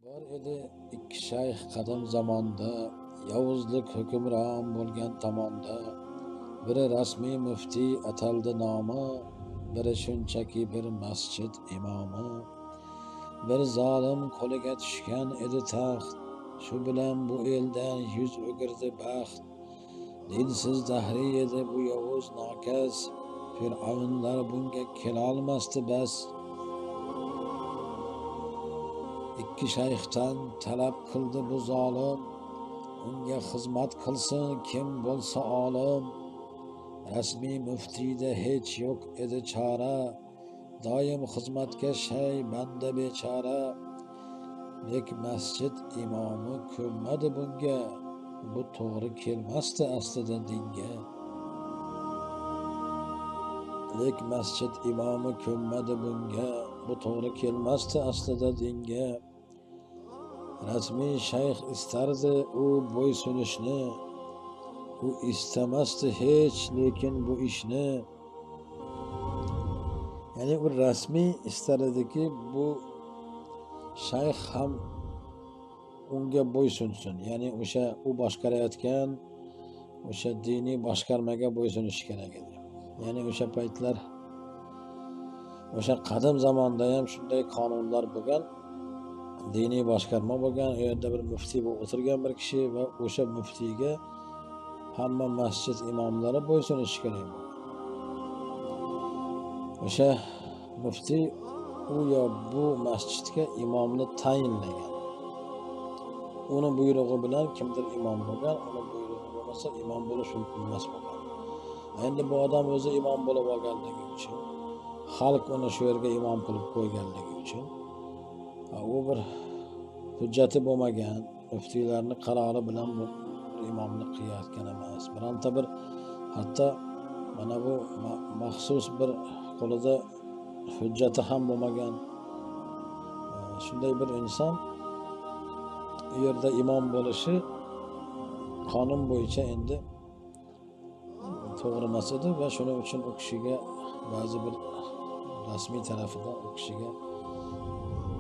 Bor edi ikki shayx qadim zamonda, yovuzlik hukmron bo'lgan tomonda. Biri rasmiy muftiy ataldi nomi, biri shunchaki bir masjid imomi. Bir zolim qo'liga tushgan edi taxt, shu bilan bu eldan yuz o'girdi baxt. Dinsiz dahriy edi bu yovuz nokas, fir'avnlar bunga kelolmasdi bas. İkki shayxdan talab qildi bu zolim, unga xizmat qilsin kim bo'lsa olim. Rasmiy muftiyda hech yo'q edi chora, doim xizmatga shay banda bechora. Lek masjid imomi ko'nmadi bunga, bu to'g'ri kelmasdi aslida dinga. Lek masjid imomi ko'nmadi bunga, bu to'g'ri kelmasdi aslida dinga. Rasmiy shayx istardi u bo'ysunishni, u istamasdi hech lekin bu ishni. Ya'ni u rasmiy istar ediki bu shayx ham unga bo'ysunsin. Ya'ni o'sha u boshqarayotgan o'sha diniy boshqarmaga bo'ysunishi kerak edi. Ya'ni o'sha paytlar o'sha qadim zamonda ham shunday qonunlar bo'lgan. Diniy boshqarma bo'lgan, u yerda bir muftiy bo'lib o'tirgan bir kishi va o'sha muftiyga hamma masjid imomlari bo'ysunishi kerak bo'lgan. O'sha muftiy u yo bu masjidga imomni tayinlagan. Uni buyrug'i bilan kimdir imom bo'lgan, uni buyrug'i bo'lmasa imom bo'lish mumkin emas bo'lgan. Endi bu odam o'zi imom bo'lib olganligi uchun, xalq uni shu yerga imom qilib qo'yganligi uchun u bir hujjati bo'lmagan, muftiylarning qarori bilan bu imomni qilayotgan emas. Bironta bir hatto mana bu maxsus bir qo'lida hujjati ham bo'lmagan shunday bir inson u yerda imom bo'lishi qonun bo'yicha endi to'g'ri emas edi va shuning uchun u kishiga ba'zi bir rasmiy tarafidan u kishiga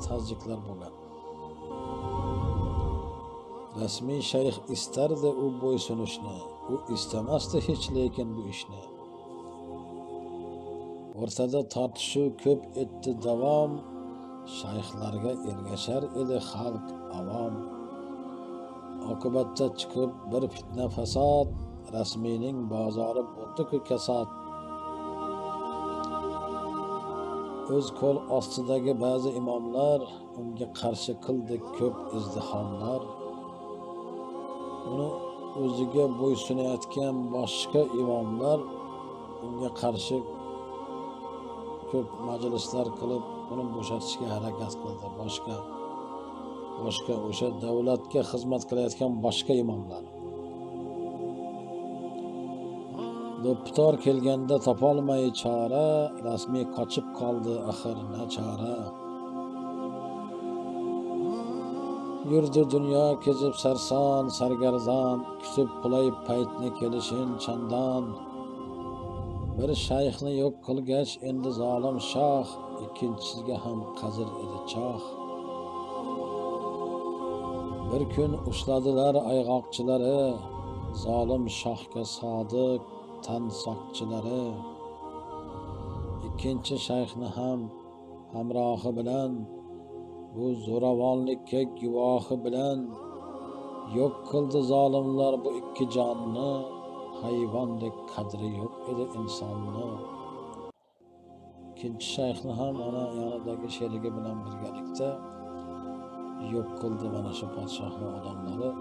tazyiqlar bo'lgan. Rasmiy shayx istardi u bo'ysunishni, u istamasdi hech lekin bu ishni. O'rtada tortishuv ko'p etdi davom, shayxlarga ergashar edi xalq avom. Oqibatda chiqib bir fitna fasod, rasmiyning bozori bo'ldi-ku kasod. O'z qo'l ostidagi ba'zi imomlar unga qarshi qildi ko'p izdihomlar. Uni o'ziga bo'ysunayotgan boshqa imomlar unga qarshi ko'p majlislar qilib uni bo'shatishga harakat qildi. Boshqa o'sha davlatga xizmat qilayotgan boshqa imomlar. Do'ppitor kelganda topolmay chora, rasmiy qochib qoldi axir nachora. Yurdi dunyo kezib sarson, sargarzon, kutib qulay paytni kelishin chandon. Bir shayxni yo'q qilgach endi zolim shoh, ikkinchisiga ham qazir edi choh. Bir kun ushladilar ayg'oqchilari, zolim shohga sodiq tan soqchilari. Ikkinchi shayxni ham hamrohi bilan, bu zo'ravonlikka guvohi bilan yo'q qildi zolimlar bu ikki jonni, hayvondek qadri yo'q edi insonni. Ikkinchi shayxni ham ana yonidagi sherigi bilan birgalikda yo'q qildi mana shu podshohning odamlari.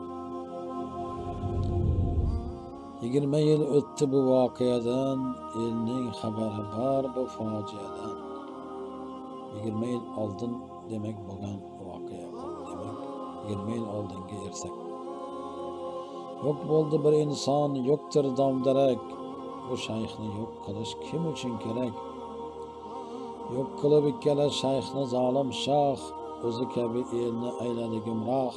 20 yil o'tdi bu voqeadan, elning xabari bor bu fojiadan. 20 yil oldin demak bo'lgan voqea bu. Demak 20 yil oldinga ersak. Yo'q bo'ldi bir inson, yo'qdir domdarak. Bu shayxni yo'q qilish kim uchun kerak? Yo'q qilib ikkala shayxni zolim shoh, o'zi kabi elni ayladi gumroh.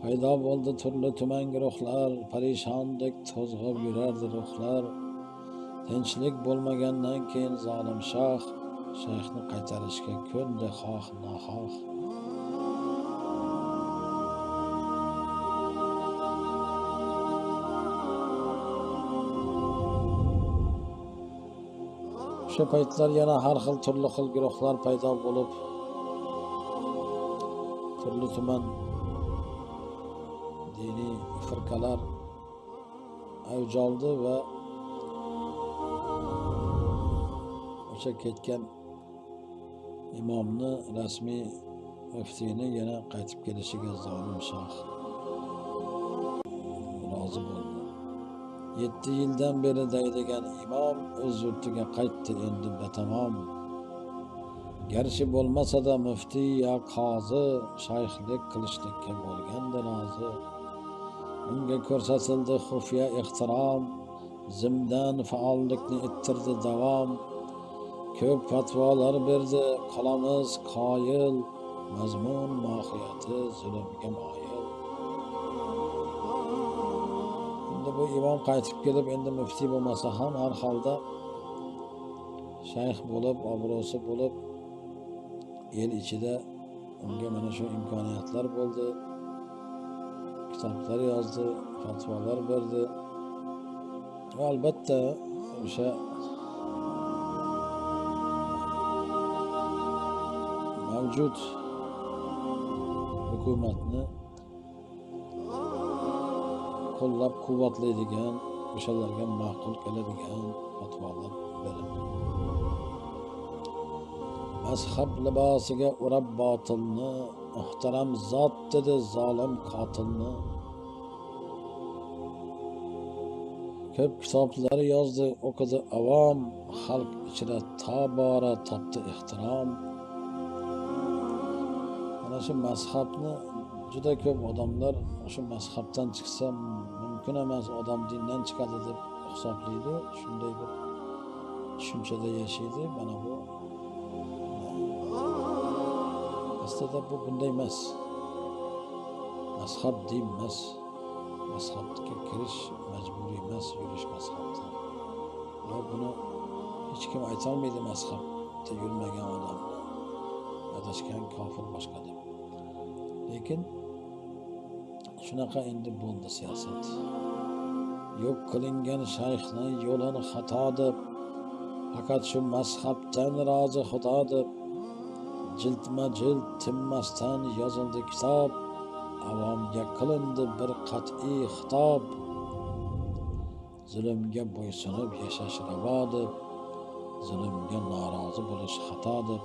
Paydo bo'ldi turli tuman guruhlar, parishondek to'zg'ib yurardi ruhlar. Tinchlik bo'lmagandan keyin zolim shoh shayxni qaytarishga ko'ndi xoh noxoh. O'sha paytlar yana har xil turli xil guruhlar paydo bo'lib, turli tuman diniy firqalar avj oldi va o'sha ketgan imomni, rasmiy muftiyni yana qaytib kelishiga zolim shoh rozi bo'ldi. 7 yildan beri daydigan imom o'z yurtiga qaytdi endi batamom. Garchi bo'lmasa-da muftiy ya qozi, shayxlik qilishlikka bo'lgandi rozi. Unga ko'rsatildi xufiya ehtirom, zimdan faollikni ettirdi davom. Ko'p fatvolar berdi, qolamiz qoyil, mazmun mohiyati zulmga moyil. Endi bu imom qaytib kelib, endi muftiy bo'lmasa ham har holda shayx bo'lib, obro'si bo'lib, el ichida unga mana shu imkoniyatlar bo'ldi. Kitoblar yozdi, fatvolar berdi. Va albatta o'sha mavjud hukumatni qo'llab-quvvatlaydigan, o'shalarga ma'qul keladigan fatvolar berildi. Mazhab libosiga o'rab botilni, muhtaram zot dedi zolim qotilni. Ko'p kitoblar yozdi, o'qidi avom, xalq ichida tobora topdi ehtirom. Mana shu mazhabni juda ko'p odamlar shu mazhabdan chiqsa mumkin emas, odam dindan chiqadi deb hisoblaydi. Shunday bir tushunchada yashaydi. Mana bu aslida bu bunday emas. Mazhab din emas. Mazhabga kirish majburiy emas, yurish mazhabda. Va buni hech kim aytolmaydi mazhabda yurmagan odamni. Adashgan kofir boshqa deb. Lekin shunaqa endi bo'ldi siyosat. Yo'q qilingan shayxni yo'lini xato deb, faqat shu mazhabdan rozi xudo deb, jildma-jild tinmasdan yozildi kitob, avomga qilindi bir qat'iy xitob. Zulmga bo'ysunib yashash ravo deb, zulmga norozi bo'lish xato deb.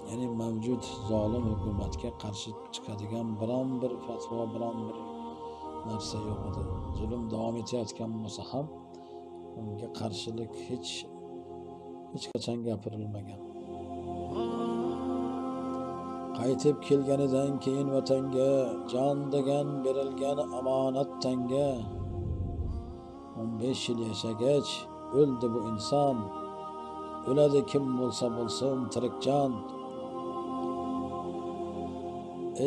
Ya'ni mavjud zolim hukumatga qarshi chiqadigan biron bir fatvo, biron bir narsa yo'q edi. Zulm davom etayotgan bo'lsa ham unga qarshilik hech qachon gapirilmagan. Qaytib kelganidan keyin vatanga jon degan berilgan omonat tanga. 15 yil yashagach o'ldi bu inson. O'ladi kim bo'lsa bo'lsin tirik jon.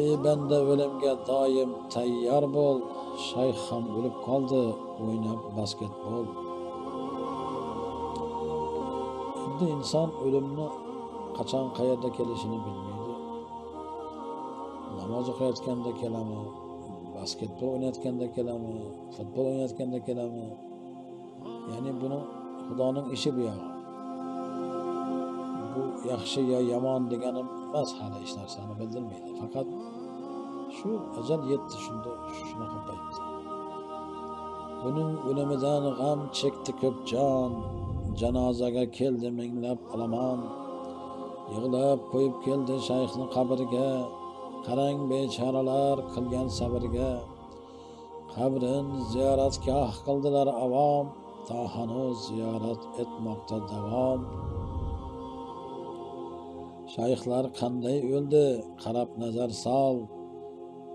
Ey banda o'limga doim tayyor bo'l. Shayx ham o'lib qoldi, o'ynab basketbol. Endi inson o'limni qachon qayerda kelishini bilmaydi. Namoz o'qiyotganda kelami, basketbol o'ynayotganda kelami, futbol o'ynayotganda kelami. Ya'ni buni Xudoning ishi bu yo'q. Bu yaxshi yo yomon deganim emas, hali hech narsani bildirmaydi. Faqat shu ajal yetdi shunda shunaqa paytda. Buning o'limidan g'am chekdi ko'p jon, janozaga keldi minglab olomon. Yig'lab qo'yib keldi shayxni qabriga, qarang bechoralar qilgan sabrga. Qabrin ziyoratgoh qildilar avom, ta hanuz ziyorat etmoqda davom. Shayxlar qanday o'ldi, qarab nazar sol.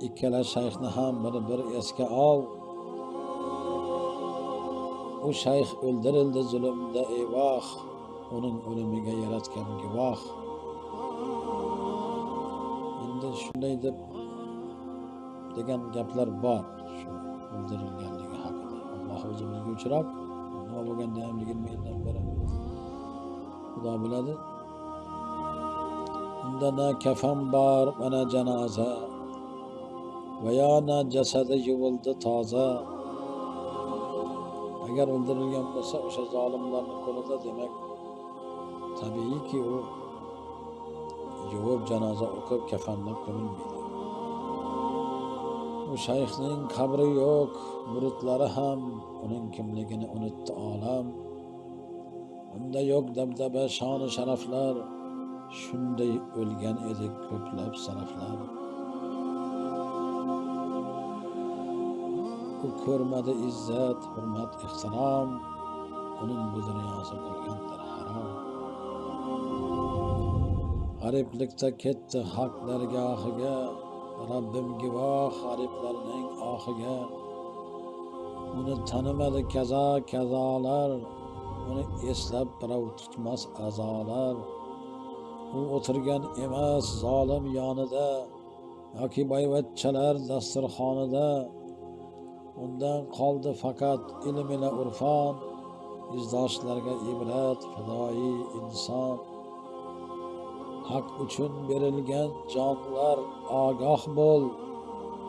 Ikkala shayxni ham bir esga ol. U shayx o'ldirildi zulmda eyvoh, uning o'limiga yaratgan guvoh. Endi shunday deb degan gaplar bor, shu o'ldirilganligi haqida. Alloh o'zi bilguvchiroq, nima bo'lganda ham 20 yildan beri Xudo biladi. Unda na kafan bor, mana janoza, va yo na jasadi yuvildi toza. Agar o'ldirilgan bo'lsa, o'sha zolimlarning qo'lida, demak, tabiiyki u yuvib janoza o'qib kafanlab ko'milmaydi. U shayxning qabri yo'q, muritlari ham uning kimligini unutdi olam. Unda yo'q dabdaba, shon sharaflar, shunday o'lgan edik ko'plab saraflar. U ko'rmadi izzat, hurmat, ehtirom, uning bu dunyosi bo'lgandir harom. G'ariblikda ketdi haq dargohiga, Rabbim guvoh g'ariblarning oxiga. Uni tanimadi kaza kazolar, uni eslab birov tutmas azolar. U o'tirgan emas zolim yonida, yoki boyvachchalar dasturxonida. Undan qoldi faqat ilm ila urfon, izdoshlarga ibrat, fidoyi inson. Haq uchun berilgan jonlar ogoh bo'l,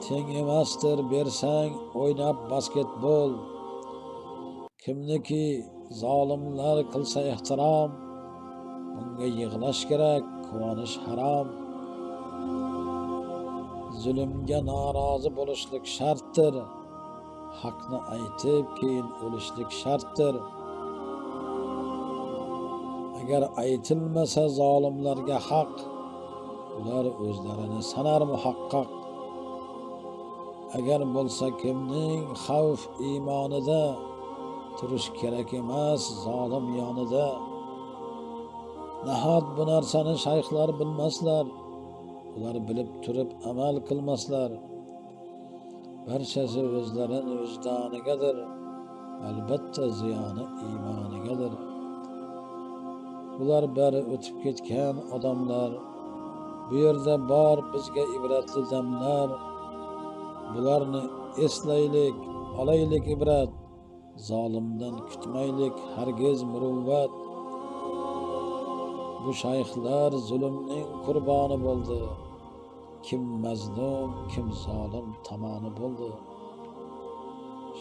teng emasdir bersang o'ynab basketbol. Kimniki zolimlar qilsa ehtirom, bunga yig'lash kerak, quvonish harom. Zulmga norozi bo'lishlik shartdir, haqni aytib keyin o'lishlik shartdir. Agar aytilmasa zolimlarga haq, ular o'zlarini sanar muhaqqaq. Agar bo'lsa kimning xavf iymonida, turish kerak emas zolim yonida. Nahot bu narsani shayxlar bilmaslar, ular bilib turib amal qilmaslar. Barchasi o'zlarini vijdonigadir, albatta ziyoni iymonigadir. Bular bari o'tib ketgan odamlar, bu yerda bor bizga ibratli damlar. Bularni eslaylik, olaylik ibrat, zolimdan kutmaylik hargiz muruvvat. Bu shayxlar zulmning qurboni bo'ldi, kim mazlum, kim zolim tomoni bo'ldi.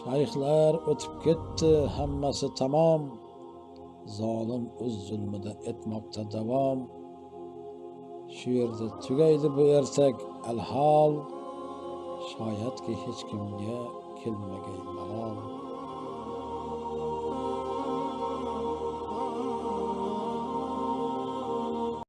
Shayxlar o'tib ketdi, hammasi tamom, zolim o'z zulmida etmoqda davom. Shu yerda tugaydi bu ertak alhol, shoyatki hech kimga kelmagay malol.